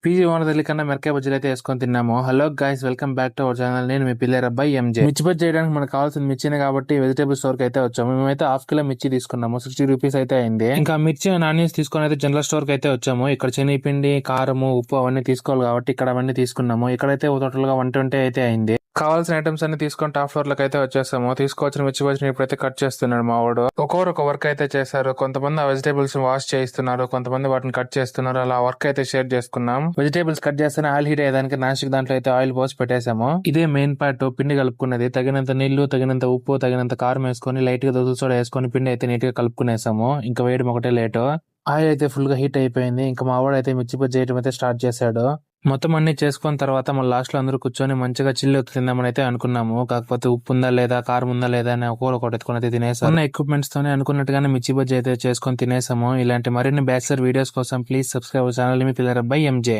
PG owner దగ్గర కన్నా మిరకాయ బజ్జీలు అయితే వేసుకొని తిన్నాము. Hello guys, welcome back to our channel. నేను మీ పిల్లర్ అబ్బాయి ఎంజే. మిర్చి బజ్జీ చేయడానికి మనకు కావాల్సిన మిర్చినే కాబట్టి వెజిటేబుల్ స్టోర్ కి అయితే వచ్చాము. మేమైతే హాఫ్ కిలో మిర్చి తీసుకున్నాము. 60 రూపీస్ అయితే అయింది. ఇంకా మిర్చి అండ్ ఆనియన్స్ తీసుకొని అయితే జనరల్ స్టోర్ కి అయితే వచ్చాము. ఇక్కడ శనగపిండి, కారము, ఉప్పు అవన్నీ తీసుకోవాలి కాబట్టి ఇక్కడ అవన్నీ తీసుకున్నాము. ఇక్కడైతే టోటల్ గా 120 అయితే అయింది. కావాల్సిన ఐటమ్స్ అన్ని తీసుకొని టాప్ ఫ్లోర్ లకు అయితే వచ్చేసాము. తీసుకోవచ్చిన మిర్చి బజ్జీని ఇప్పుడైతే కట్ చేస్తున్నాడు మా వాడు. ఒక్కొక్కరు ఒక వర్క్ అయితే చేశారు. కొంతమంది ఆ వెజిటేబుల్స్ వాష్ చేయిస్తున్నారు, కొంతమంది వాటిని కట్ చేస్తున్నారు. అలా వర్క్ అయితే షేర్ చేసుకున్నాం. వెజిటేబుల్స్ కట్ చేస్తే ఆయిల్ హీట్ అయ్యేదానికి నాస్టిక్ దాంట్లో అయితే ఆయిల్ పోసి పెట్టేసాము. ఇదే మెయిన్ పార్ట్. పిండి కలుపుకున్నది తగినంత నీళ్లు, తగినంత ఉప్పు, తగినంత కారం వేసుకొని లైట్ గా దోస సోడా వేసుకొని పిండి అయితే నీట్ గా కలుపుకునేసాము. ఇంకా వేయడం ఒకటే లేటు. ఆయిల్ అయితే ఫుల్ గా హీట్ అయిపోయింది. ఇంకా మా వాడు అయితే మిర్చి బజ్జీ చేయడం అయితే స్టార్ట్ చేశాడు. మొత్తం అన్ని చేసుకున్న తర్వాత మళ్ళీ లాస్ట్ లో అందరూ కూర్చొని మంచిగా చిల్లు తిందామని అయితే అనుకున్నాము. కాకపోతే ఉప్పు ఉందా లేదా, కారం ఉందా లేదా అని ఒకటి ఎత్తుకొని అయితే తినేసాము. ఉన్న ఎక్విప్మెంట్స్ తోనే అనుకున్నట్టుగానే మిర్చి బజ్జీ అయితే చేసుకొని తినేసాము. ఇలాంటి మరిన్ని బ్యాచిలర్ వీడియోస్ కోసం please subscribe channel me pillar అబ్బాయి ఎంజే.